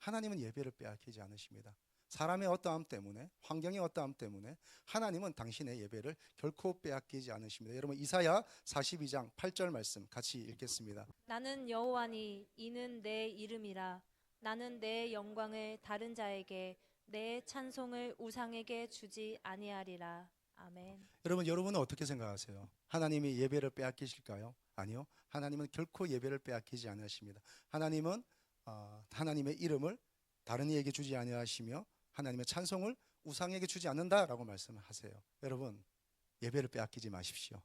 하나님은 예배를 빼앗기지 않으십니다. 사람의 어떠함 때문에, 환경의 어떠함 때문에 하나님은 당신의 예배를 결코 빼앗기지 않으십니다. 여러분, 이사야 42장 8절 말씀 같이 읽겠습니다. 나는 여호와니 이는 내 이름이라. 나는 내 영광을 다른 자에게, 내 찬송을 우상에게 주지 아니하리라. 아멘. 여러분은 어떻게 생각하세요? 하나님이 예배를 빼앗기실까요? 아니요. 하나님은 결코 예배를 빼앗기지 않으십니다. 하나님은 하나님의 이름을 다른 이에게 주지 아니하시며 하나님의 찬송을 우상에게 주지 않는다라고 말씀하세요. 여러분, 예배를 빼앗기지 마십시오.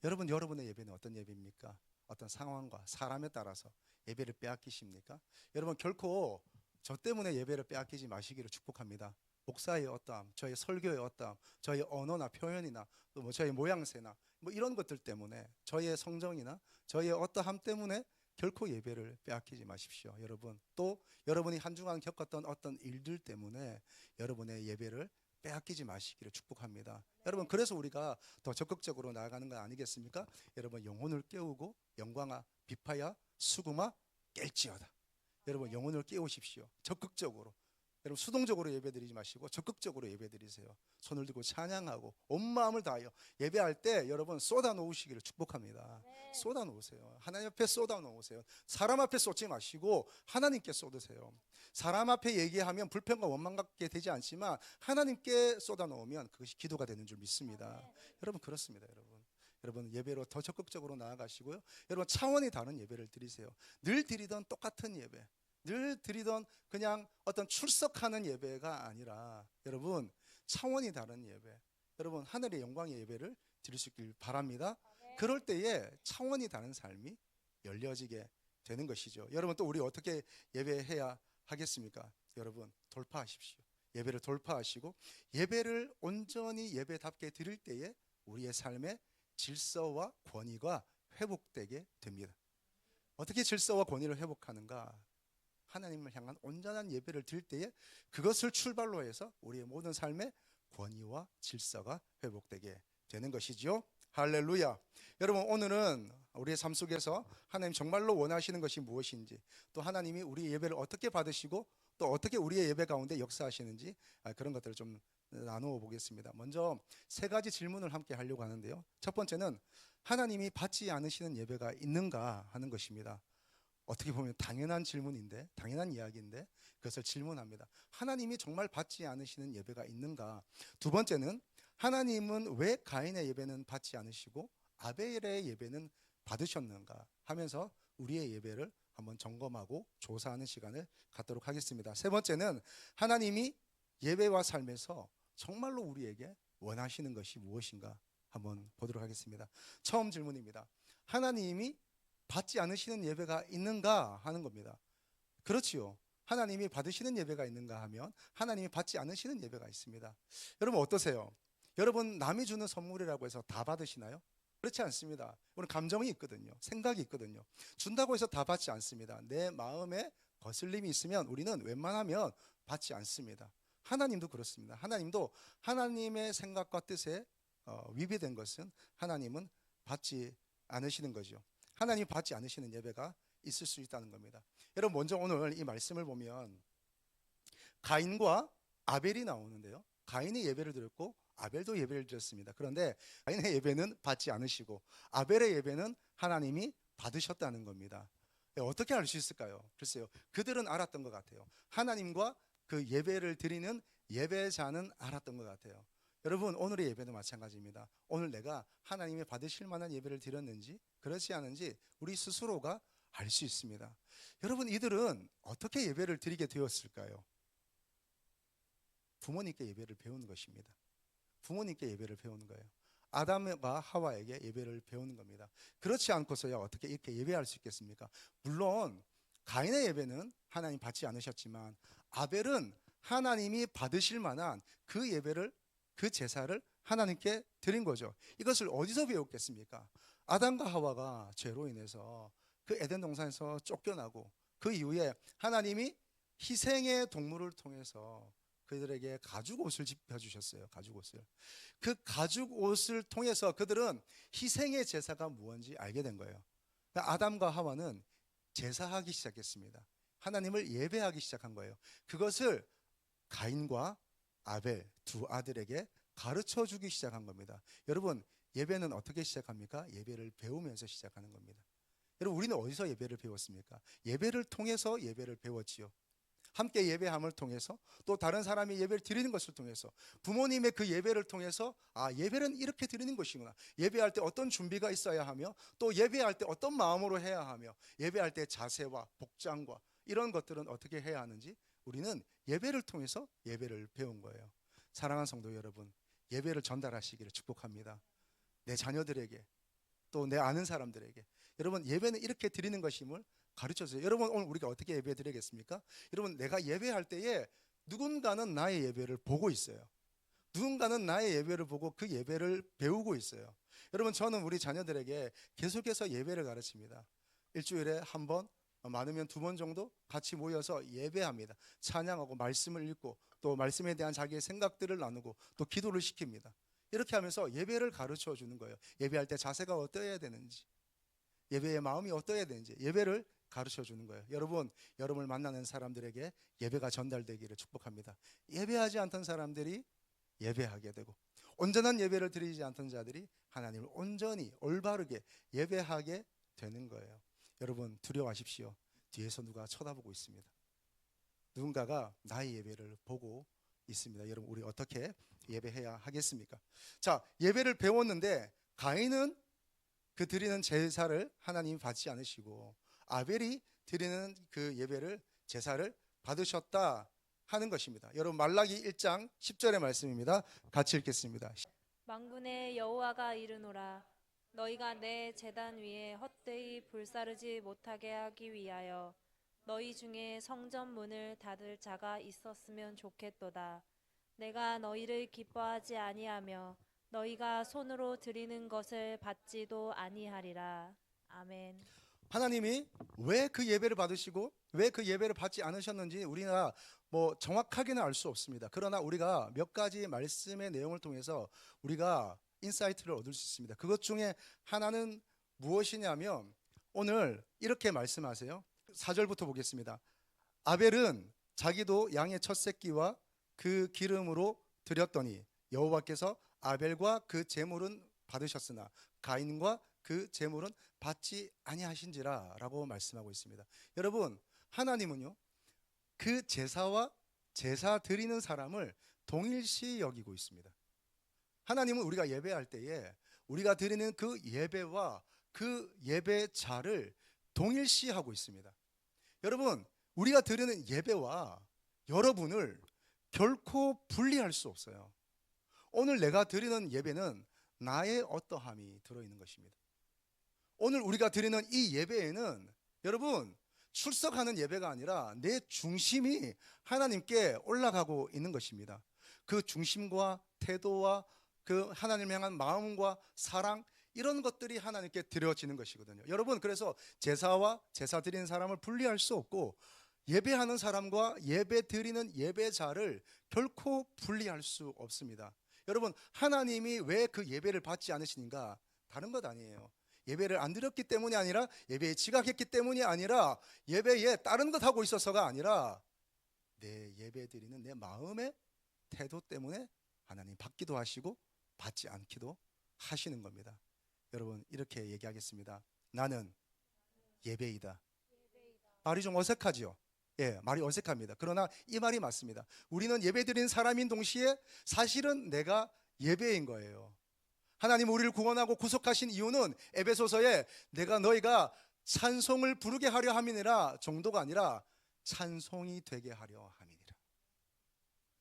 여러분의 예배는 어떤 예배입니까? 어떤 상황과 사람에 따라서 예배를 빼앗기십니까? 여러분, 결코 저 때문에 예배를 빼앗기지 마시기를 축복합니다. 목사의 어떠함, 저의 설교의 어떠함, 저의 언어나 표현이나 또 뭐 저의 모양새나 뭐 이런 것들 때문에, 저의 성정이나 저의 어떠함 때문에 결코 예배를 빼앗기지 마십시오. 여러분, 또 여러분이 한 주간 겪었던 어떤 일들 때문에 여러분의 예배를 빼앗기지 마시기를 축복합니다. 여러분, 그래서 우리가 더 적극적으로 나아가는 거 아니겠습니까? 여러분, 영혼을 깨우고 영광아 비파야 수금아 깰지어다. 여러분, 영혼을 깨우십시오. 적극적으로. 여러분, 수동적으로 예배드리지 마시고 적극적으로 예배드리세요. 손을 들고 찬양하고 온 마음을 다하여 예배할 때 여러분 쏟아 놓으시기를 축복합니다. 쏟아 놓으세요. 하나님 앞에 쏟아 놓으세요. 사람 앞에 쏟지 마시고 하나님께 쏟으세요. 사람 앞에 얘기하면 불평과 원망 갖게 되지 않지만 하나님께 쏟아 놓으면 그것이 기도가 되는 줄 믿습니다. 여러분, 그렇습니다. 여러분, 예배로 더 적극적으로 나아가시고요. 여러분, 차원이 다른 예배를 드리세요. 늘 드리던 똑같은 예배, 늘 드리던 그냥 어떤 출석하는 예배가 아니라 여러분, 차원이 다른 예배, 여러분 하늘의 영광의 예배를 드릴 수 있길 바랍니다. 그럴 때에 차원이 다른 삶이 열려지게 되는 것이죠. 여러분, 또 우리 어떻게 예배해야 하겠습니까? 여러분, 돌파하십시오. 예배를 돌파하시고 예배를 온전히 예배답게 드릴 때에 우리의 삶의 질서와 권위가 회복되게 됩니다. 어떻게 질서와 권위를 회복하는가? 하나님을 향한 온전한 예배를 드릴 때에 그것을 출발로 해서 우리의 모든 삶의 권위와 질서가 회복되게 되는 것이지요. 할렐루야. 여러분, 오늘은 우리의 삶 속에서 하나님 정말로 원하시는 것이 무엇인지, 또 하나님이 우리의 예배를 어떻게 받으시고 또 어떻게 우리의 예배 가운데 역사하시는지 그런 것들을 좀 나누어 보겠습니다. 먼저 세 가지 질문을 함께 하려고 하는데요. 첫 번째는 하나님이 받지 않으시는 예배가 있는가 하는 것입니다. 어떻게 보면 당연한 질문인데, 당연한 이야기인데 그것을 질문합니다. 하나님이 정말 받지 않으시는 예배가 있는가? 두 번째는 하나님은 왜 가인의 예배는 받지 않으시고 아벨의 예배는 받으셨는가 하면서 우리의 예배를 한번 점검하고 조사하는 시간을 갖도록 하겠습니다. 세 번째는 하나님이 예배와 삶에서 정말로 우리에게 원하시는 것이 무엇인가 한번 보도록 하겠습니다. 처음 질문입니다. 하나님이 받지 않으시는 예배가 있는가 하는 겁니다. 그렇지요. 하나님이 받으시는 예배가 있는가 하면 하나님이 받지 않으시는 예배가 있습니다. 여러분, 어떠세요? 여러분, 남이 주는 선물이라고 해서 다 받으시나요? 그렇지 않습니다. 우리는 감정이 있거든요. 생각이 있거든요. 준다고 해서 다 받지 않습니다. 내 마음에 거슬림이 있으면 우리는 웬만하면 받지 않습니다. 하나님도 그렇습니다. 하나님도 하나님의 생각과 뜻에 위배된 것은 하나님은 받지 않으시는 거죠. 하나님이 받지 않으시는 예배가 있을 수 있다는 겁니다. 여러분, 먼저 오늘 이 말씀을 보면 가인과 아벨이 나오는데요. 가인이 예배를 드렸고 아벨도 예배를 드렸습니다. 그런데 가인의 예배는 받지 않으시고 아벨의 예배는 하나님이 받으셨다는 겁니다. 어떻게 알 수 있을까요? 글쎄요, 그들은 알았던 것 같아요. 하나님과 그 예배를 드리는 예배자는 알았던 것 같아요. 여러분, 오늘의 예배도 마찬가지입니다. 오늘 내가 하나님이 받으실 만한 예배를 드렸는지 그렇지 않은지 우리 스스로가 알 수 있습니다. 여러분, 이들은 어떻게 예배를 드리게 되었을까요? 부모님께 예배를 배우는 것입니다. 부모님께 예배를 배우는 거예요. 아담과 하와에게 예배를 배우는 겁니다. 그렇지 않고서야 어떻게 이렇게 예배할 수 있겠습니까? 물론 가인의 예배는 하나님 받지 않으셨지만 아벨은 하나님이 받으실 만한 그 예배를, 그 제사를 하나님께 드린 거죠. 이것을 어디서 배웠겠습니까? 아담과 하와가 죄로 인해서 그 에덴 동산에서 쫓겨나고 그 이후에 하나님이 희생의 동물을 통해서 그들에게 가죽 옷을 입혀주셨어요. 가죽 옷을. 그 가죽 옷을 통해서 그들은 희생의 제사가 무엇인지 알게 된 거예요. 아담과 하와는 제사하기 시작했습니다. 하나님을 예배하기 시작한 거예요. 그것을 가인과 아벨 두 아들에게 가르쳐 주기 시작한 겁니다. 여러분, 예배는 어떻게 시작합니까? 예배를 배우면서 시작하는 겁니다. 여러분, 우리는 어디서 예배를 배웠습니까? 예배를 통해서 예배를 배웠지요. 함께 예배함을 통해서, 또 다른 사람이 예배를 드리는 것을 통해서, 부모님의 그 예배를 통해서 예배는 이렇게 드리는 것이구나, 예배할 때 어떤 준비가 있어야 하며, 또 예배할 때 어떤 마음으로 해야 하며, 예배할 때 자세와 복장과 이런 것들은 어떻게 해야 하는지 우리는 예배를 통해서 예배를 배운 거예요. 사랑하는 성도 여러분, 예배를 전달하시기를 축복합니다. 내 자녀들에게, 또 내 아는 사람들에게 여러분, 예배는 이렇게 드리는 것임을 가르쳐주세요. 여러분, 오늘 우리가 어떻게 예배 드리겠습니까? 여러분, 내가 예배할 때에 누군가는 나의 예배를 보고 있어요. 누군가는 나의 예배를 보고 그 예배를 배우고 있어요. 여러분, 저는 우리 자녀들에게 계속해서 예배를 가르칩니다. 일주일에 한 번, 많으면 2번 정도 같이 모여서 예배합니다. 찬양하고 말씀을 읽고, 또 말씀에 대한 자기의 생각들을 나누고, 또 기도를 시킵니다. 이렇게 하면서 예배를 가르쳐 주는 거예요. 예배할 때 자세가 어떠해야 되는지, 예배의 마음이 어떠해야 되는지 예배를 가르쳐 주는 거예요. 여러분, 여러분을 만나는 사람들에게 예배가 전달되기를 축복합니다. 예배하지 않던 사람들이 예배하게 되고, 온전한 예배를 드리지 않던 자들이 하나님을 온전히 올바르게 예배하게 되는 거예요. 여러분, 두려워하십시오. 뒤에서 누가 쳐다보고 있습니다. 누군가가 나의 예배를 보고 있습니다. 여러분, 우리 어떻게 예배해야 하겠습니까? 자, 예배를 배웠는데 가인은 그 드리는 제사를 하나님이 받지 않으시고, 아벨이 드리는 그 예배를, 제사를 받으셨다 하는 것입니다. 여러분, 말라기 1장 10절의 말씀입니다. 같이 읽겠습니다. 만군의 여호와가 이르노라. 너희가 내 제단 위에 헛되이 불사르지 못하게 하기 위하여 너희 중에 성전 문을 닫을 자가 있었으면 좋겠도다. 내가 너희를 기뻐하지 아니하며 너희가 손으로 드리는 것을 받지도 아니하리라. 아멘. 하나님이 왜 그 예배를 받으시고 왜 그 예배를 받지 않으셨는지 우리가 정확하게는 알 수 없습니다. 그러나 우리가 몇 가지 말씀의 내용을 통해서 우리가 인사이트를 얻을 수 있습니다. 그것 중에 하나는 무엇이냐면, 오늘 이렇게 말씀하세요. 4절부터 보겠습니다. 아벨은 자기도 양의 첫 새끼와 그 기름으로 드렸더니 여호와께서 아벨과 그 제물은 받으셨으나 가인과 그 제물은 받지 아니하신지라 라고 말씀하고 있습니다. 여러분, 하나님은요, 그 제사와 제사 드리는 사람을 동일시 여기고 있습니다. 하나님은 우리가 예배할 때에 우리가 드리는 그 예배와 그 예배자를 동일시하고 있습니다. 여러분, 우리가 드리는 예배와 여러분을 결코 분리할 수 없어요. 오늘 내가 드리는 예배는 나의 어떠함이 들어있는 것입니다. 오늘 우리가 드리는 이 예배에는 여러분, 출석하는 예배가 아니라 내 중심이 하나님께 올라가고 있는 것입니다. 그 중심과 태도와 그 하나님을 향한 마음과 사랑, 이런 것들이 하나님께 드려지는 것이거든요. 여러분, 그래서 제사와 제사 드리는 사람을 분리할 수 없고, 예배하는 사람과 예배 드리는 예배자를 결코 분리할 수 없습니다. 여러분, 하나님이 왜 그 예배를 받지 않으시는가? 다른 것 아니에요. 예배를 안 드렸기 때문이 아니라, 예배에 지각했기 때문이 아니라, 예배에 다른 것 하고 있어서가 아니라, 내 예배 드리는 내 마음의 태도 때문에 하나님 받기도 하시고 받지 않기도 하시는 겁니다. 여러분, 이렇게 얘기하겠습니다. 나는 예배이다. 말이 좀 어색하지요? 예, 말이 어색합니다. 그러나 이 말이 맞습니다. 우리는 예배 드리는 사람인 동시에 사실은 내가 예배인 거예요. 하나님 우리를 구원하고 구속하신 이유는 에베소서에 내가 너희가 찬송을 부르게 하려 함이니라 정도가 아니라 찬송이 되게 하려 함이니라.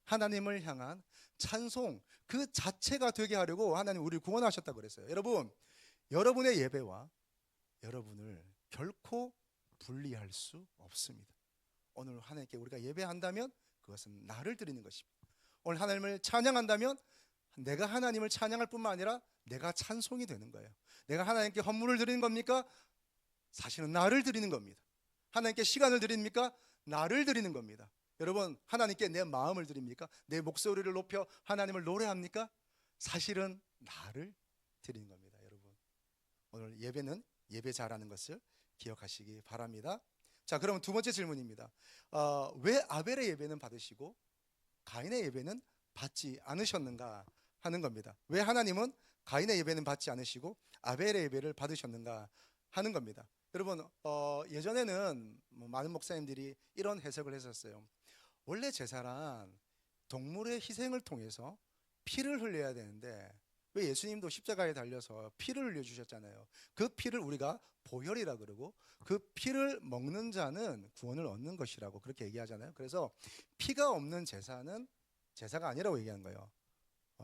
하나님을 향한 찬송 그 자체가 되게 하려고 하나님 우리를 구원하셨다고 그랬어요. 여러분, 여러분의 예배와 여러분을 결코 분리할 수 없습니다. 오늘 하나님께 우리가 예배한다면 그것은 나를 드리는 것입니다. 오늘 하나님을 찬양한다면 내가 하나님을 찬양할 뿐만 아니라 내가 찬송이 되는 거예요. 내가 하나님께 헌물을 드리는 겁니까? 사실은 나를 드리는 겁니다. 하나님께 시간을 드립니까? 나를 드리는 겁니다. 여러분, 하나님께 내 마음을 드립니까? 내 목소리를 높여 하나님을 노래합니까? 사실은 나를 드리는 겁니다. 여러분, 오늘 예배는 예배자라는 것을 기억하시기 바랍니다. 자, 그러면 두 번째 질문입니다. 왜 아벨의 예배는 받으시고 가인의 예배는 받지 않으셨는가 하는 겁니다. 왜 하나님은 가인의 예배는 받지 않으시고 아벨의 예배를 받으셨는가 하는 겁니다. 여러분, 예전에는 많은 목사님들이 이런 해석을 했었어요. 원래 제사란 동물의 희생을 통해서 피를 흘려야 되는데 왜 예수님도 십자가에 달려서 피를 흘려주셨잖아요. 그 피를 우리가 보혈이라 그러고 그 피를 먹는 자는 구원을 얻는 것이라고 그렇게 얘기하잖아요. 그래서 피가 없는 제사는 제사가 아니라고 얘기하는 거예요.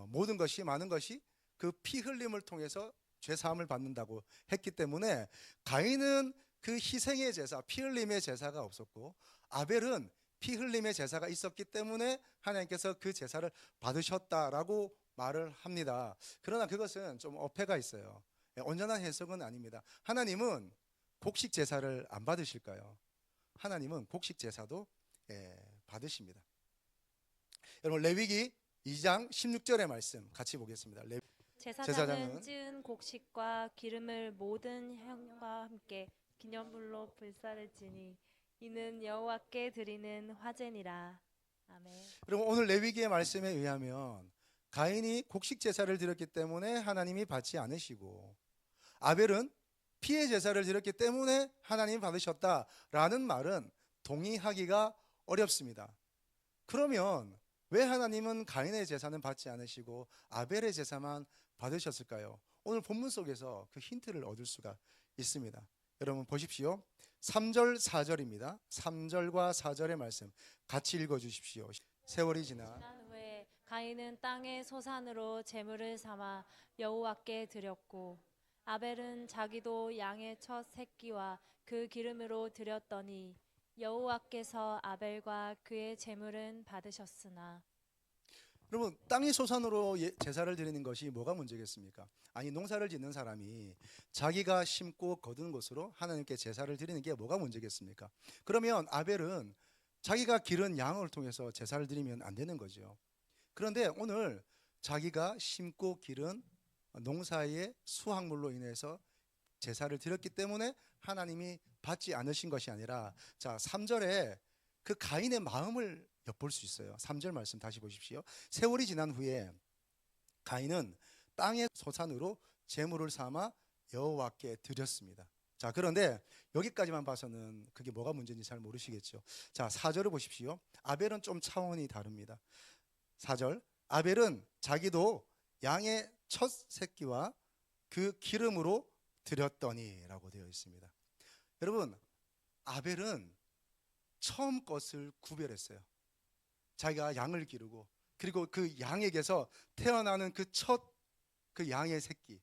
모든 것이 많은 것이 그 피 흘림을 통해서 죄 사함을 받는다고 했기 때문에 가인은 그 희생의 제사, 피 흘림의 제사가 없었고 아벨은 피 흘림의 제사가 있었기 때문에 하나님께서 그 제사를 받으셨다라고 말을 합니다. 그러나 그것은 좀 어폐가 있어요. 온전한 해석은 아닙니다. 하나님은 곡식 제사를 안 받으실까요? 하나님은 곡식 제사도 받으십니다. 여러분, 레위기 2장 16절의 말씀 같이 보겠습니다. 제사장은 찌은 곡식과 기름을 모든 향과 함께 기념물로 불사를 지니 이는 여호와께 드리는 화제니라. 아멘. 여러분, 오늘 레위기의 말씀에 의하면 가인이 곡식 제사를 드렸기 때문에 하나님이 받지 않으시고 아벨은 피의 제사를 드렸기 때문에 하나님이 받으셨다라는 말은 동의하기가 어렵습니다. 그러면 왜 하나님은 가인의 제사는 받지 않으시고 아벨의 제사만 받으셨을까요? 오늘 본문 속에서 그 힌트를 얻을 수가 있습니다. 여러분 보십시오. 3절 4절입니다. 3절과 4절의 말씀 같이 읽어주십시오. 세월이 지나 후에 가인은 땅의 소산으로 제물을 삼아 여호와께 드렸고 아벨은 자기도 양의 첫 새끼와 그 기름으로 드렸더니 여호와께서 아벨과 그의 제물은 받으셨으나. 여러분, 땅의 소산으로 제사를 드리는 것이 뭐가 문제겠습니까? 아니, 농사를 짓는 사람이 자기가 심고 거둔 것으로 하나님께 제사를 드리는 게 뭐가 문제겠습니까? 그러면 아벨은 자기가 기른 양을 통해서 제사를 드리면 안 되는 거죠. 그런데 오늘 자기가 심고 기른 농사의 수확물로 인해서 제사를 드렸기 때문에 하나님이 받지 않으신 것이 아니라, 자, 3절에 그 가인의 마음을 엿볼 수 있어요. 3절 말씀 다시 보십시오. 세월이 지난 후에 가인은 땅의 소산으로 제물을 삼아 여호와께 드렸습니다. 자, 그런데 여기까지만 봐서는 그게 뭐가 문제인지 잘 모르시겠죠. 자, 4절을 보십시오. 아벨은 좀 차원이 다릅니다. 4절, 아벨은 자기도 양의 첫 새끼와 그 기름으로 드렸더니 라고 되어 있습니다. 여러분, 아벨은 처음 것을 구별했어요. 자기가 양을 기르고 그리고 그 양에게서 태어나는 그 첫 그 양의 새끼,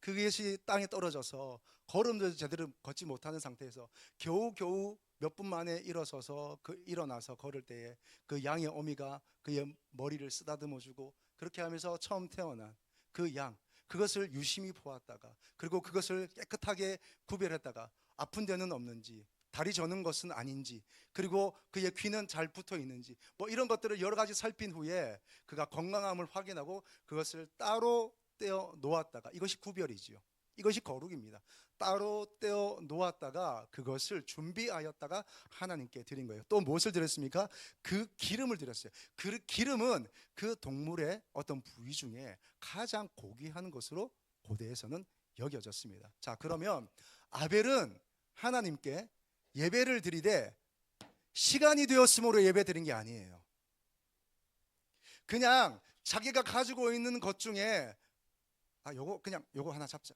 그것이 땅에 떨어져서 걸음도 제대로 걷지 못하는 상태에서 겨우겨우 몇 분 만에 일어나서 걸을 때에 그 양의 어미가 그의 머리를 쓰다듬어 주고 그렇게 하면서 처음 태어난 그 양, 그것을 유심히 보았다가 그리고 그것을 깨끗하게 구별했다가 아픈 데는 없는지, 다리 저는 것은 아닌지, 그리고 그의 귀는 잘 붙어 있는지, 뭐 이런 것들을 여러 가지 살핀 후에 그가 건강함을 확인하고 그것을 따로 떼어 놓았다가, 이것이 구별이지요. 이것이 거룩입니다. 따로 떼어 놓았다가 그것을 준비하였다가 하나님께 드린 거예요. 또 무엇을 드렸습니까? 그 기름을 드렸어요. 그 기름은 그 동물의 어떤 부위 중에 가장 고귀한 것으로 고대에서는 여겨졌습니다. 자, 그러면 아벨은 하나님께 예배를 드리되 시간이 되었으므로 예배 드린 게 아니에요. 그냥 자기가 가지고 있는 것 중에 요거 하나 잡자,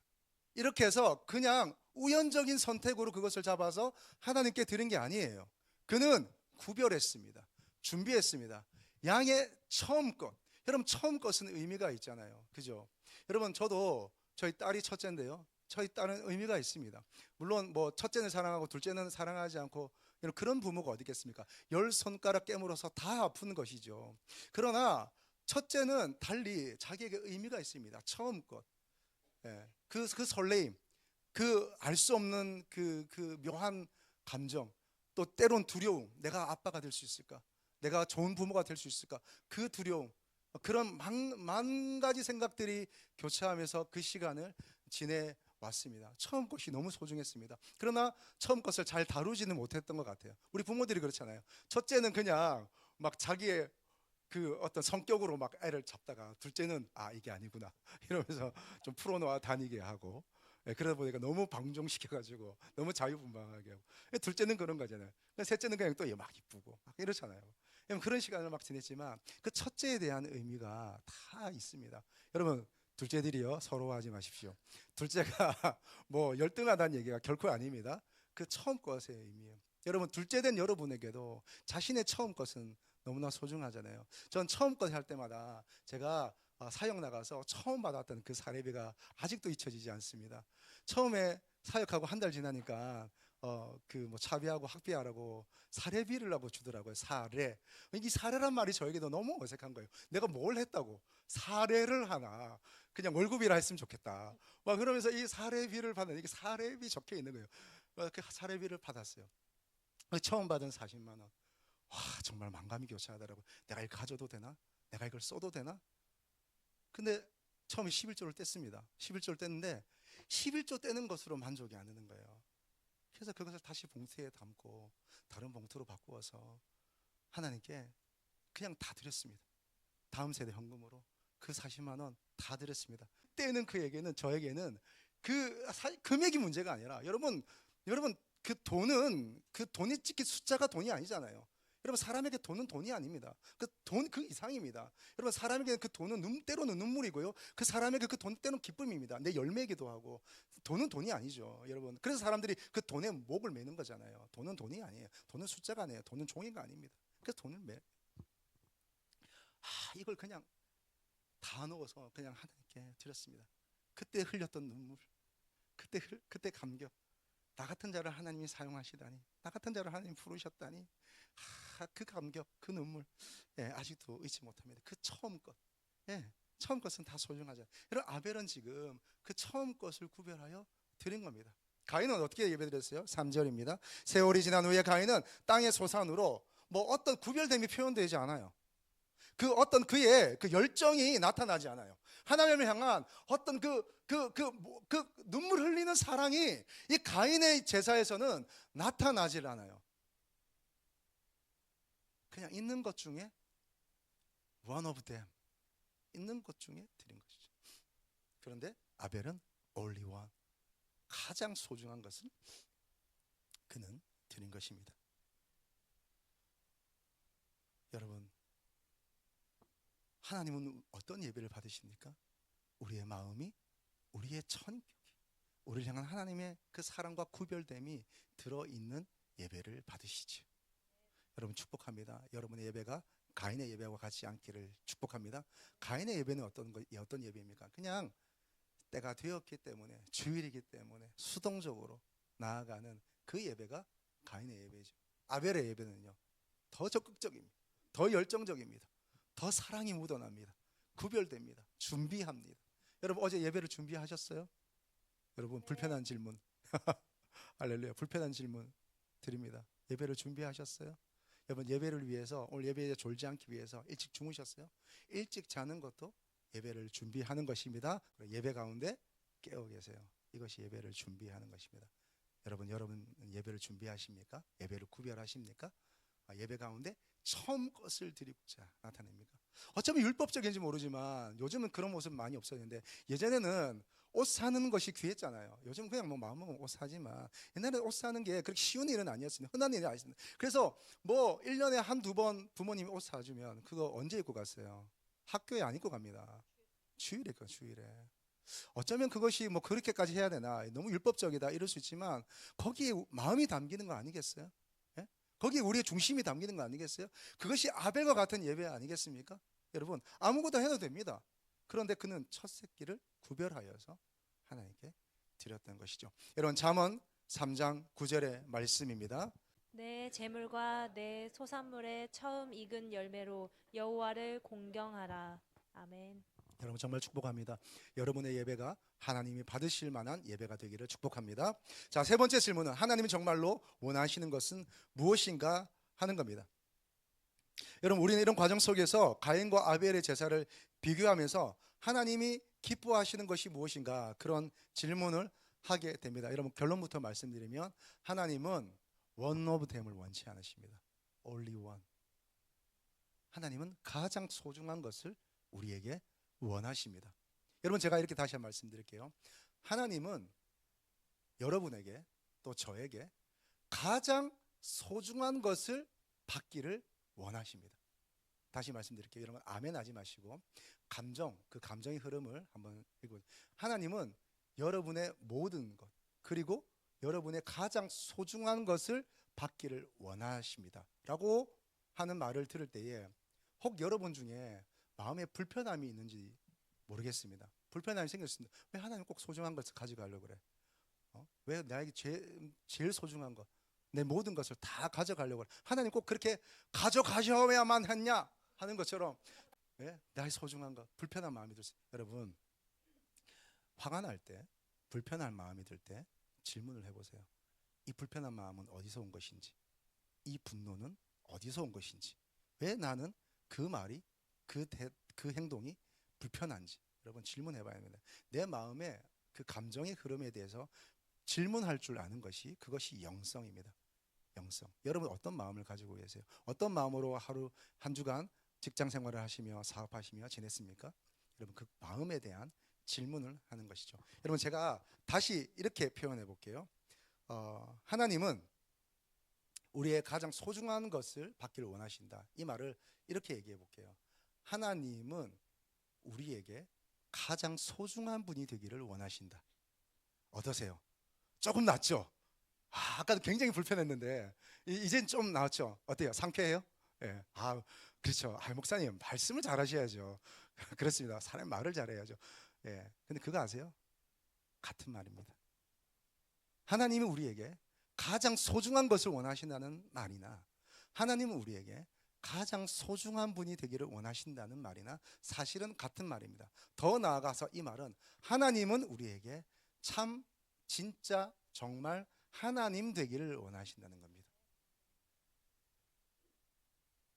이렇게 해서 그냥 우연적인 선택으로 그것을 잡아서 하나님께 드린 게 아니에요. 그는 구별했습니다. 준비했습니다. 양의 처음 것. 여러분, 처음 것은 의미가 있잖아요. 그죠? 여러분, 저도 저희 딸이 첫째인데요, 저희 딸은 의미가 있습니다. 물론 뭐 첫째는 사랑하고 둘째는 사랑하지 않고 그런 부모가 어디 있겠습니까? 10손가락 깨물어서 다 아픈 것이죠. 그러나 첫째는 달리 자기에게 의미가 있습니다. 처음 것, 그 설레임, 그 알 수 없는 그 묘한 감정, 또 때론 두려움, 내가 아빠가 될 수 있을까? 내가 좋은 부모가 될 수 있을까? 그 두려움, 그런 만 가지 생각들이 교차하면서 그 시간을 지내 왔습니다. 처음 것이 너무 소중했습니다. 그러나 처음 것을 잘 다루지는 못했던 것 같아요. 우리 부모들이 그렇잖아요. 첫째는 그냥 막 자기의 그 어떤 성격으로 막 애를 잡다가, 둘째는 이게 아니구나 이러면서 좀 풀어놓아 다니게 하고, 그러다 보니까 너무 방종시켜가지고 너무 자유분방하게 하고, 둘째는 그런 거잖아요. 셋째는 그냥 또 막 이쁘고 막 이렇잖아요. 그런 시간을 막 지냈지만 그 첫째에 대한 의미가 다 있습니다. 여러분, 둘째들이요, 서러워하지 마십시오. 둘째가 뭐 열등하다는 얘기가 결코 아닙니다. 그 처음 것의 의미예요. 여러분, 둘째 된 여러분에게도 자신의 처음 것은 너무나 소중하잖아요. 전 처음 것 할 때마다 제가 사역 나가서 처음 받았던 그 사례비가 아직도 잊혀지지 않습니다. 처음에 사역하고 한 달 지나니까 그 뭐 차비하고 학비하라고 사례비를 하고 주더라고요. 사례. 이 사례란 말이 저에게도 너무 어색한 거예요. 내가 뭘 했다고 사례를 하나, 그냥 월급이라 했으면 좋겠다. 막 그러면서 이 사례비를 받는, 이게 사례비 적혀 있는 거예요. 그 사례비를 받았어요. 처음 받은 40만 원. 와, 정말 만감이 교차하더라고요. 내가 이걸 가져도 되나? 내가 이걸 써도 되나? 근데 처음에 11조를 뗐습니다. 11조를 뗐는데 11조 떼는 것으로 만족이 안 되는 거예요. 그래서 그것을 다시 봉투에 담고 다른 봉투로 바꾸어서 하나님께 그냥 다 드렸습니다. 다음 세대 현금으로 그 40만 원 다 드렸습니다. 때는 그에게는, 저에게는 금액이 문제가 아니라, 여러분 그 돈이 찍힌 숫자가 돈이 아니잖아요. 여러분, 사람에게 돈은 돈이 아닙니다. 그 돈 그 이상입니다. 여러분, 사람에게 그 돈은 때로는 눈물이고요, 그 사람에게 그 돈 때로는 기쁨입니다. 내 열매이기도 하고. 돈은 돈이 아니죠, 여러분. 그래서 사람들이 그 돈에 목을 매는 거잖아요. 돈은 돈이 아니에요. 돈은 숫자가 아니에요. 돈은 종이가 아닙니다. 그래서 돈을 이걸 그냥 다 넣어서 그냥 하나님께 드렸습니다. 그때 흘렸던 눈물, 그때 감격. 나 같은 자를 하나님이 사용하시다니, 나 같은 자를 하나님이 부르셨다니, 그 감격, 그 눈물, 아직도 잊지 못합니다. 그 처음 것, 처음 것은 다 소중하잖아요. 여러분, 아벨은 지금 그 처음 것을 구별하여 드린 겁니다. 가인은 어떻게 예배드렸어요? 3절입니다. 세월이 지난 후에 가인은 땅의 소산으로, 뭐 어떤 구별됨이 표현되지 않아요. 그 어떤 그의 그 열정이 나타나지 않아요. 하나님을 향한 어떤 그 눈물 흘리는 사랑이 이 가인의 제사에서는 나타나질 않아요. 그냥 있는 것 중에 one of them, 있는 것 중에 드린 것이죠. 그런데 아벨은 only one, 가장 소중한 것은 그는 드린 것입니다. 여러분, 하나님은 어떤 예배를 받으십니까? 우리의 마음이, 우리의 천격이, 우리를 향한 하나님의 그 사랑과 구별됨이 들어있는 예배를 받으시죠. 여러분, 축복합니다. 여러분의 예배가 가인의 예배와 같지 않기를 축복합니다. 가인의 예배는 어떤 예배입니까? 그냥 때가 되었기 때문에, 주일이기 때문에 수동적으로 나아가는 그 예배가 가인의 예배죠. 아벨의 예배는요, 더 적극적입니다. 더 열정적입니다. 더 사랑이 묻어납니다. 구별됩니다. 준비합니다. 여러분, 어제 예배를 준비하셨어요? 여러분, 불편한 질문 할렐루야, 불편한 질문 드립니다. 예배를 준비하셨어요? 여러분, 예배를 위해서, 오늘 예배에 졸지 않기 위해서 일찍 주무셨어요? 일찍 자는 것도 예배를 준비하는 것입니다. 예배 가운데 깨어 계세요. 이것이 예배를 준비하는 것입니다. 여러분 예배를 준비하십니까? 예배를 구별하십니까? 예배 가운데 처음 것을 드리고자 나타냅니까? 어쩌면 율법적인지 모르지만 요즘은 그런 모습 많이 없었는데, 예전에는 옷 사는 것이 귀했잖아요. 요즘 그냥 뭐 마음 먹으면 옷 사지만, 옛날에 옷 사는 게 그렇게 쉬운 일은 아니었습니다. 흔한 일이 아니었습니다. 그래서 뭐 1년에 한두 번 부모님이 옷 사주면 그거 언제 입고 갔어요? 학교에 안 입고 갑니다. 주일에. 어쩌면 그것이 뭐 그렇게까지 해야 되나, 너무 율법적이다 이럴 수 있지만, 거기에 마음이 담기는 거 아니겠어요? 거기에 우리의 중심이 담기는 거 아니겠어요? 그것이 아벨과 같은 예배 아니겠습니까? 여러분, 아무것도 해도 됩니다. 그런데 그는 첫 새끼를 구별하여서 하나님께 드렸던 것이죠. 여러분, 잠언 3장 9절의 말씀입니다. 내 재물과 내 소산물의 처음 익은 열매로 여호와를 공경하라. 아멘. 여러분, 정말 축복합니다. 여러분의 예배가 하나님이 받으실 만한 예배가 되기를 축복합니다. 자, 세 번째 질문은 하나님이 정말로 원하시는 것은 무엇인가 하는 겁니다. 여러분, 우리는 이런 과정 속에서 가인과 아벨의 제사를 비교하면서 하나님이 기뻐하시는 것이 무엇인가, 그런 질문을 하게 됩니다. 여러분 결론부터 말씀드리면 하나님은 one of them을 원치 않으십니다. only one. 하나님은 가장 소중한 것을 우리에게 원하십니다. 여러분 제가 이렇게 다시 한번 말씀드릴게요. 하나님은 여러분에게 또 저에게 가장 소중한 것을 받기를 원하십니다. 다시 말씀드릴게요. 여러분 아멘 하지 마시고 그 감정의 흐름을 한번 읽고, 하나님은 여러분의 모든 것 그리고 여러분의 가장 소중한 것을 받기를 원하십니다 라고 하는 말을 들을 때에 혹 여러분 중에 마음에 불편함이 있는지 모르겠습니다. 불편함이 생겼습니다. 왜 하나님 꼭 소중한 것을 가져가려고 그래? 왜 나에게 제일 소중한 것, 내 모든 것을 다 가져가려고 그래? 하나님 꼭 그렇게 가져가셔야만 했냐 하는 것처럼 왜 나의 소중한 것, 불편한 마음이 들어요. 여러분 화가 날 때, 불편한 마음이 들 때 질문을 해보세요. 이 불편한 마음은 어디서 온 것인지, 이 분노는 어디서 온 것인지, 왜 나는 그 말이 그 행동이 불편한지 여러분 질문해봐야 합니다. 내 마음의 그 감정의 흐름에 대해서 질문할 줄 아는 것이 그것이 영성입니다. 영성. 여러분 어떤 마음을 가지고 계세요? 어떤 마음으로 하루 한 주간 직장 생활을 하시며 사업하시며 지냈습니까? 여러분 그 마음에 대한 질문을 하는 것이죠. 여러분 제가 다시 이렇게 표현해 볼게요. 하나님은 우리의 가장 소중한 것을 받기를 원하신다. 이 말을 이렇게 얘기해 볼게요. 하나님은 우리에게 가장 소중한 분이 되기를 원하신다. 어떠세요? 조금 낫죠? 아까도 굉장히 불편했는데 이젠 좀 나았죠? 어때요? 상쾌해요? 예. 그렇죠. 목사님 말씀을 잘하셔야죠. 그렇습니다. 사람 말을 잘해야죠. 예. 근데 그거 아세요? 같은 말입니다. 하나님이 우리에게 가장 소중한 것을 원하신다는 말이나 하나님은 우리에게 가장 소중한 분이 되기를 원하신다는 말이나 사실은 같은 말입니다. 더 나아가서 이 말은 하나님은 우리에게 참 진짜 정말 하나님 되기를 원하신다는 겁니다.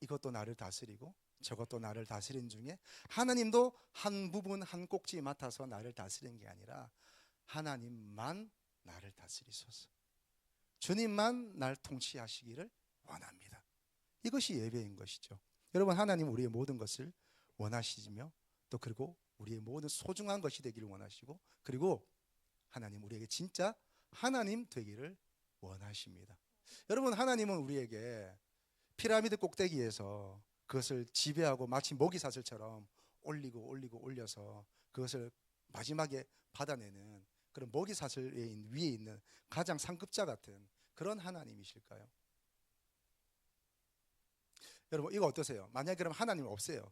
이것도 나를 다스리고 저것도 나를 다스린 중에 하나님도 한 부분 한 꼭지 맡아서 나를 다스리는 게 아니라 하나님만 나를 다스리소서, 주님만 날 통치하시기를 원합니다. 이것이 예배인 것이죠. 여러분 하나님 우리의 모든 것을 원하시며 또 그리고 우리의 모든 소중한 것이 되기를 원하시고 그리고 하나님 우리에게 진짜 하나님 되기를 원하십니다. 여러분 하나님은 우리에게 피라미드 꼭대기에서 그것을 지배하고 마치 모기사슬처럼 올려서 그것을 마지막에 받아내는 그런 모기사슬 위에 있는 가장 상급자 같은 그런 하나님이실까요? 여러분 이거 어떠세요? 만약에 그럼 하나님 없어요.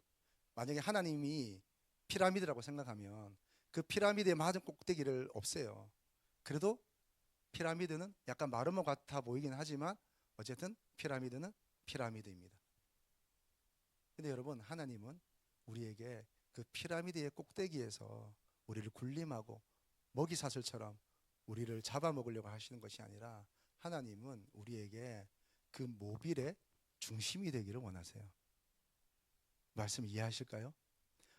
만약에 하나님이 피라미드라고 생각하면 그 피라미드의 맞은 꼭대기를 없애요. 그래도 피라미드는 약간 마름모 같아 보이긴 하지만 어쨌든 피라미드는 피라미드입니다. 근데 여러분 하나님은 우리에게 그 피라미드의 꼭대기에서 우리를 군림하고 먹이사슬처럼 우리를 잡아먹으려고 하시는 것이 아니라 하나님은 우리에게 그 모빌의 중심이 되기를 원하세요. 말씀 이해하실까요?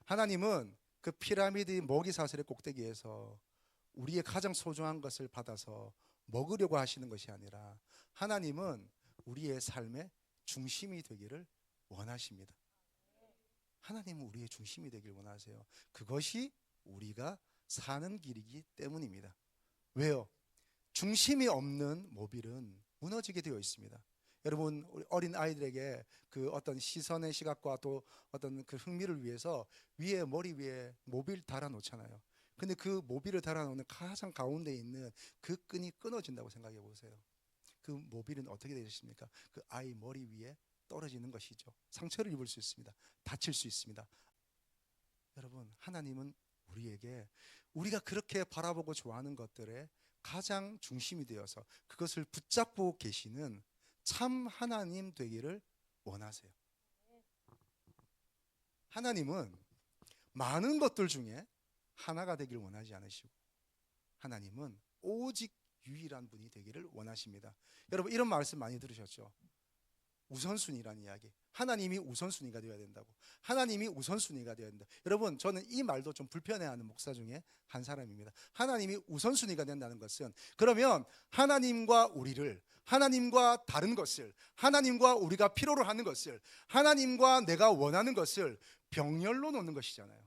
하나님은 그 피라미드 먹이사슬의 꼭대기에서 우리의 가장 소중한 것을 받아서 먹으려고 하시는 것이 아니라 하나님은 우리의 삶의 중심이 되기를 원하십니다. 하나님은 우리의 중심이 되길 원하세요. 그것이 우리가 사는 길이기 때문입니다. 왜요? 중심이 없는 모빌은 무너지게 되어 있습니다. 여러분 우리 어린 아이들에게 그 어떤 시선의 시각과 또 어떤 그 흥미를 위해서 머리 위에 모빌 달아 놓잖아요. 근데 그 모빌을 달아 놓는 가장 가운데 있는 그 끈이 끊어진다고 생각해 보세요. 그 모빌은 어떻게 되십니까? 그 아이 머리 위에 떨어지는 것이죠. 상처를 입을 수 있습니다. 다칠 수 있습니다. 여러분 하나님은 우리에게 우리가 그렇게 바라보고 좋아하는 것들의 가장 중심이 되어서 그것을 붙잡고 계시는 참 하나님 되기를 원하세요. 하나님은 많은 것들 중에 하나가 되기를 원하지 않으시고 하나님은 오직 유일한 분이 되기를 원하십니다. 여러분 이런 말씀 많이 들으셨죠? 우선순위라는 이야기. 하나님이 우선순위가 되어야 된다고. 하나님이 우선순위가 되어야 된다. 여러분, 저는 이 말도 좀 불편해하는 목사 중에 한 사람입니다. 하나님이 우선순위가 된다는 것은, 그러면 하나님과 우리를, 하나님과 다른 것을, 하나님과 우리가 필요로 하는 것을, 하나님과 내가 원하는 것을 병렬로 놓는 것이잖아요.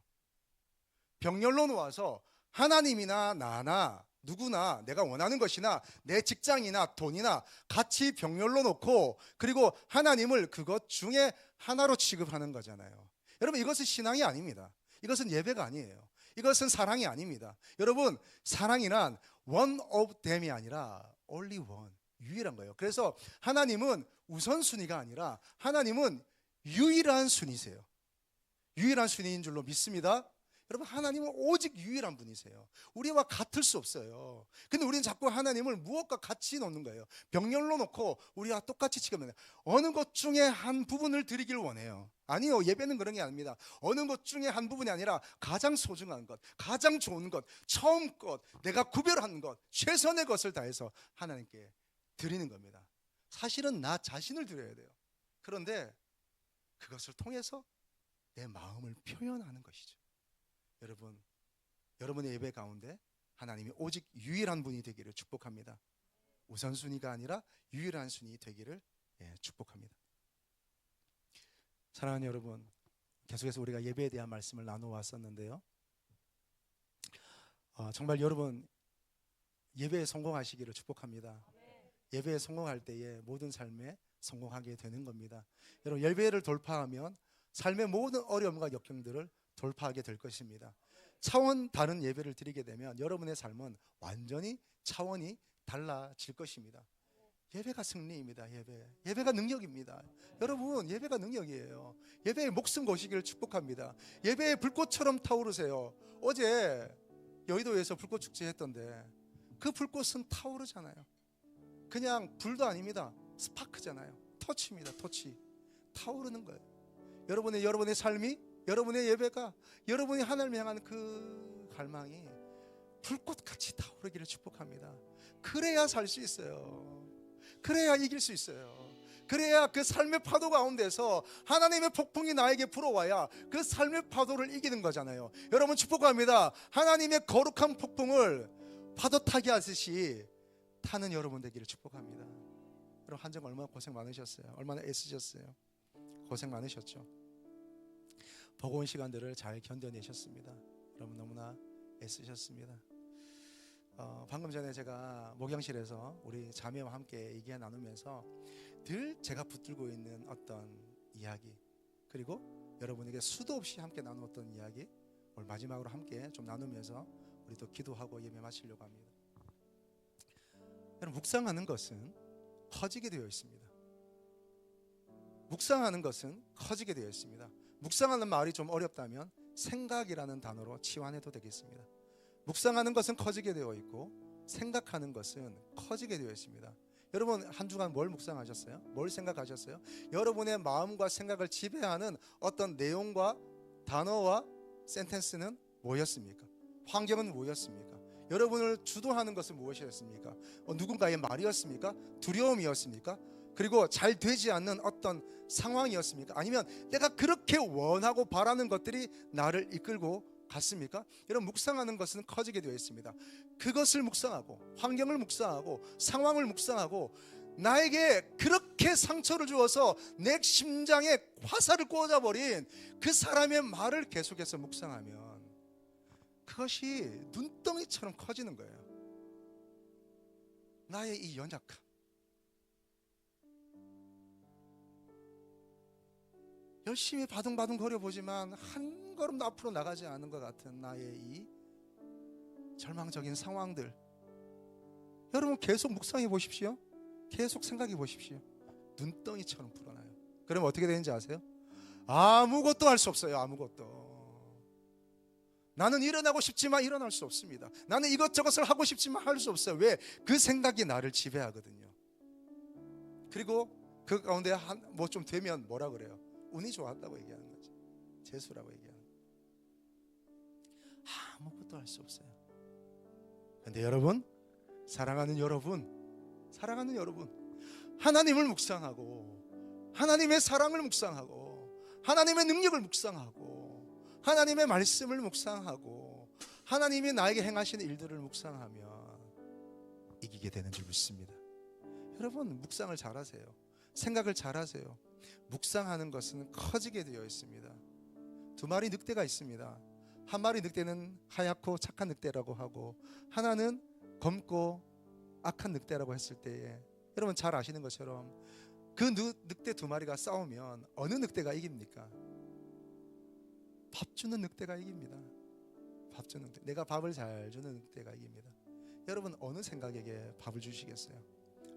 병렬로 놓아서 하나님이나 나나 누구나 내가 원하는 것이나 내 직장이나 돈이나 같이 병렬로 놓고, 그리고 하나님을 그것 중에 하나로 취급하는 거잖아요. 여러분, 이것은 신앙이 아닙니다. 이것은 예배가 아니에요. 이것은 사랑이 아닙니다. 여러분, 사랑이란 one of them이 아니라 only one, 유일한 거예요. 그래서 하나님은 우선순위가 아니라 하나님은 유일한 순위세요. 유일한 순위인 줄로 믿습니다. 여러분, 하나님은 오직 유일한 분이세요. 우리와 같을 수 없어요. 근데 우리는 자꾸 하나님을 무엇과 같이 놓는 거예요. 병렬로 놓고 우리와 똑같이 취급해요. 어느 것 중에 한 부분을 드리길 원해요. 아니요, 예배는 그런 게 아닙니다. 어느 것 중에 한 부분이 아니라 가장 소중한 것, 가장 좋은 것, 처음 것, 내가 구별한 것, 최선의 것을 다해서 하나님께 드리는 겁니다. 사실은 나 자신을 드려야 돼요. 그런데 그것을 통해서 내 마음을 표현하는 것이죠. 여러분, 여러분의 예배 가운데 하나님이 오직 유일한 분이 되기를 축복합니다. 우선순위가 아니라 유일한 순위 되기를 축복합니다. 사랑하는 여러분, 계속해서 우리가 예배에 대한 말씀을 나누어왔었는데요, 정말 여러분 예배에 성공하시기를 축복합니다. 예배에 성공할 때에 모든 삶에 성공하게 되는 겁니다. 여러분, 예배를 돌파하면 삶의 모든 어려움과 역경들을 돌파하게 될 것입니다. 차원 다른 예배를 드리게 되면 여러분의 삶은 완전히 차원이 달라질 것입니다. 예배가 승리입니다. 예배가 능력입니다. 여러분, 예배가 능력이에요. 예배에 목숨 거시기를 축복합니다. 예배의 불꽃처럼 타오르세요. 어제 여의도에서 불꽃 축제 했던데 그 불꽃은 타오르잖아요. 그냥 불도 아닙니다. 스파크잖아요. 터치입니다. 터치. 타오르는 거예요. 여러분의 삶이, 여러분의 예배가, 여러분이 하나님을 향한 그 갈망이 불꽃같이 타오르기를 축복합니다. 그래야 살 수 있어요. 그래야 이길 수 있어요. 그래야 그 삶의 파도 가운데서 하나님의 폭풍이 나에게 불어와야 그 삶의 파도를 이기는 거잖아요. 여러분, 축복합니다. 하나님의 거룩한 폭풍을 파도 타게 하듯이 타는 여러분 되기를 축복합니다. 여러분, 한정 얼마나 고생 많으셨어요. 얼마나 애쓰셨어요. 고생 많으셨죠. 버거운 시간들을 잘 견뎌내셨습니다. 여러분, 너무나 애쓰셨습니다. 방금 전에 제가 목양실에서 우리 자매와 함께 얘기 나누면서 늘 제가 붙들고 있는 어떤 이야기, 그리고 여러분에게 수도 없이 함께 나누었던 이야기, 오늘 마지막으로 함께 좀 나누면서 우리 또 기도하고 예배 마치려고 합니다. 여러분, 묵상하는 것은 커지게 되어 있습니다. 묵상하는 것은 커지게 되어 있습니다. 묵상하는 말이 좀 어렵다면 생각이라는 단어로 치환해도 되겠습니다. 묵상하는 것은 커지게 되어 있고 생각하는 것은 커지게 되어 있습니다. 여러분, 한 주간 뭘 묵상하셨어요? 뭘 생각하셨어요? 여러분의 마음과 생각을 지배하는 어떤 내용과 단어와 센텐스는 뭐였습니까? 환경은 뭐였습니까? 여러분을 주도하는 것은 무엇이었습니까? 누군가의 말이었습니까? 두려움이었습니까? 그리고 잘 되지 않는 어떤 상황이었습니까? 아니면 내가 그렇게 원하고 바라는 것들이 나를 이끌고 갔습니까? 여러분, 묵상하는 것은 커지게 되어 있습니다. 그것을 묵상하고, 환경을 묵상하고, 상황을 묵상하고, 나에게 그렇게 상처를 주어서 내 심장에 화살을 꽂아버린 그 사람의 말을 계속해서 묵상하면 그것이 눈덩이처럼 커지는 거예요. 나의 이 연약함, 열심히 바둥바둥 거려보지만 한 걸음도 앞으로 나가지 않은 것 같은 나의 이 절망적인 상황들, 여러분 계속 묵상해 보십시오. 계속 생각해 보십시오. 눈덩이처럼 불어나요. 그럼 어떻게 되는지 아세요? 아무것도 할 수 없어요. 아무것도. 나는 일어나고 싶지만 일어날 수 없습니다. 나는 이것저것을 하고 싶지만 할 수 없어요. 왜? 그 생각이 나를 지배하거든요. 그리고 그 가운데 뭐 좀 되면 뭐라 그래요? 운이 좋았다고 얘기하는 거죠. 재수라고 얘기하는 거죠. 아무것도 할 수 없어요. 그런데 여러분, 사랑하는 여러분, 하나님을 묵상하고 하나님의 사랑을 묵상하고 하나님의 능력을 묵상하고 하나님의 말씀을 묵상하고 하나님이 나에게 행하시는 일들을 묵상하면 이기게 되는 줄 믿습니다. 여러분, 묵상을 잘하세요. 생각을 잘하세요. 묵상하는 것은 커지게 되어 있습니다. 두 마리 늑대가 있습니다. 한 마리 늑대는 하얗고 착한 늑대라고 하고 하나는 검고 악한 늑대라고 했을 때에 여러분 잘 아시는 것처럼 그 늑대 두 마리가 싸우면 어느 늑대가 이깁니까? 밥 주는 늑대가 이깁니다. 밥 주는 늑대. 내가 밥을 잘 주는 늑대가 이깁니다. 여러분, 어느 생각에게 밥을 주시겠어요?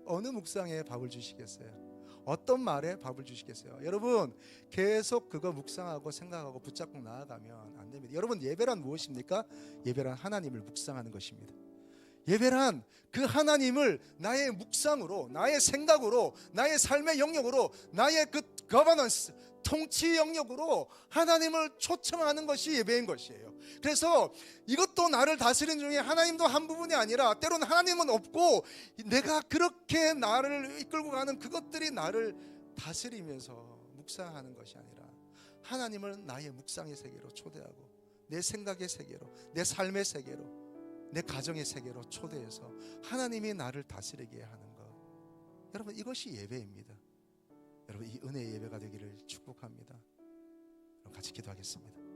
어느 묵상에 밥을 주시겠어요? 어떤 말에 밥을 주시겠어요? 여러분, 계속 그거 묵상하고 생각하고 붙잡고 나아가면 안 됩니다. 여러분, 예배란 무엇입니까? 예배란 하나님을 묵상하는 것입니다. 예배란 그 하나님을 나의 묵상으로, 나의 생각으로, 나의 삶의 영역으로, 나의 그 거버넌스, 통치 영역으로 하나님을 초청하는 것이 예배인 것이에요. 그래서 이것도 나를 다스리는 중에 하나님도 한 부분이 아니라 때로는 하나님은 없고 내가 그렇게 나를 이끌고 가는 그것들이 나를 다스리면서 묵상하는 것이 아니라 하나님을 나의 묵상의 세계로 초대하고 내 생각의 세계로, 내 삶의 세계로, 내 가정의 세계로 초대해서 하나님이 나를 다스리게 하는 것. 여러분, 이것이 예배입니다. 여러분, 이 은혜의 예배가 되기를 축복합니다. 같이 기도하겠습니다.